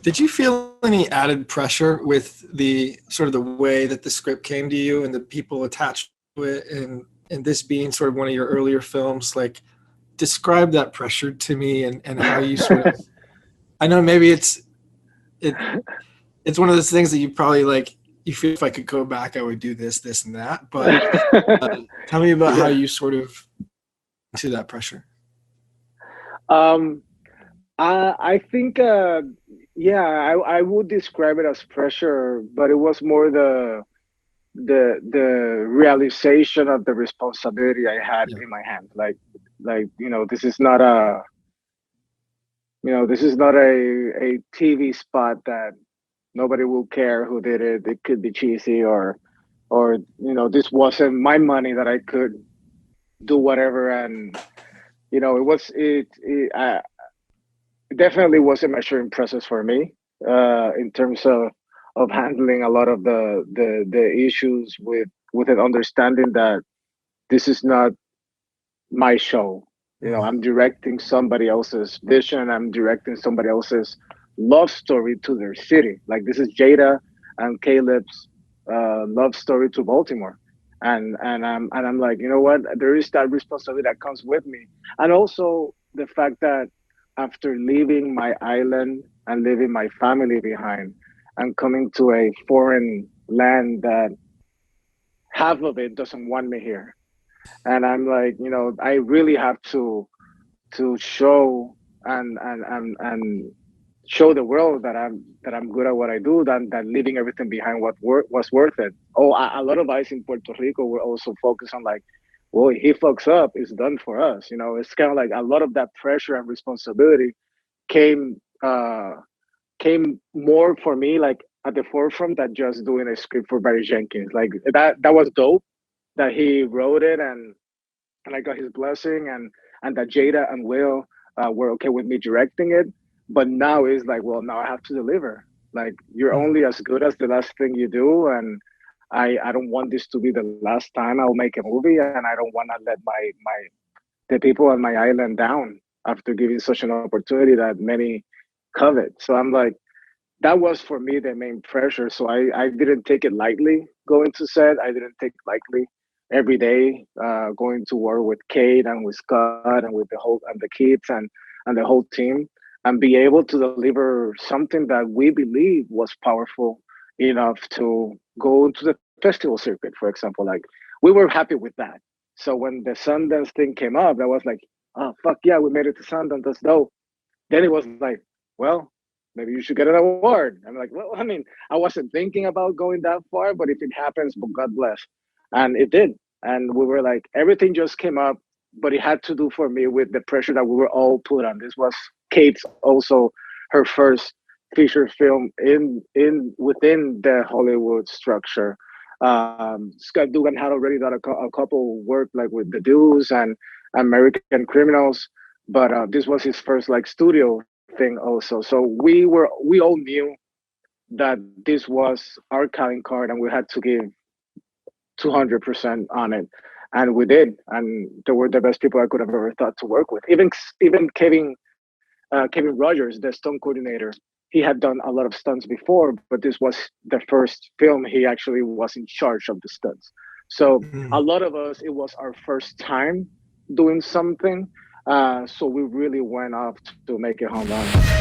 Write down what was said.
Did you feel any added pressure with the sort of the way that the script came to you and the people attached to it, and this being sort of one of your earlier films? Like, describe that pressure to me and how you sort of. I know maybe it it's one of those things that you probably like. You feel if I could go back, I would do this, this, and that. But tell me about how Yeah. you sort of to that pressure. Um, I think, yeah, I would describe it as pressure, but it was more the realization of the responsibility I had Yeah. in my hand. Like this is not a this is not a TV spot that nobody will care who did it. It could be cheesy or this wasn't my money that I could do whatever. And it was it definitely was a measuring process for me in terms of handling a lot of the issues with an understanding that this is not my show. Mm. I'm directing somebody else's vision. I'm directing somebody else's love story to their city. Like this is Jada and Caleb's love story to Baltimore. And I'm like, you know what? There is that responsibility that comes with me, and also the fact that after leaving my island and leaving my family behind, and coming to a foreign land that half of it doesn't want me here, and I'm like, I really have to show and show the world that I'm good at what I do, that leaving everything behind was worth it. Oh, a lot of guys in Puerto Rico were also focused on like, well, if he fucks up, it's done for us. It's kind of like a lot of that pressure and responsibility came came more for me like at the forefront than just doing a script for Barry Jenkins. Like that was dope that he wrote it, and I got his blessing, and that Jada and Will were okay with me directing it. But now it's like, well, now I have to deliver. Like you're Mm. only as good as the last thing you do, and I don't want this to be the last time I'll make a movie, and I don't want to let my the people on my island down after giving such an opportunity that many covet. So I'm like, that was for me the main pressure. So I didn't take it lightly going to set. I didn't take it lightly every day going to work with Kate and with Scott and with the whole and the kids and the whole team, and be able to deliver something that we believe was powerful enough to go to the festival circuit, for example. Like we were happy with that. So when the Sundance thing came up, that was like, oh fuck yeah, we made it to Sundance. That's dope. Then it was like, well, maybe you should get an award. I'm like, well, I mean, I wasn't thinking about going that far, but if it happens, but God bless. And it did. And we were like, everything just came up, but it had to do for me with the pressure that we were all put on. This was Kate's also her first feature film in within the Hollywood structure. Scott Dugan had already done a couple work like with The Deuce and American Criminals, but this was his first like studio thing also. So we all knew that this was our calling card, and we had to give 200% on it, and we did. And they were the best people I could have ever thought to work with. Even Kevin Rogers, the stunt coordinator, he had done a lot of stunts before, but this was the first film he actually was in charge of the stunts. So a Mm. lot of us, it was our first time doing something. So we really went off to make it home run.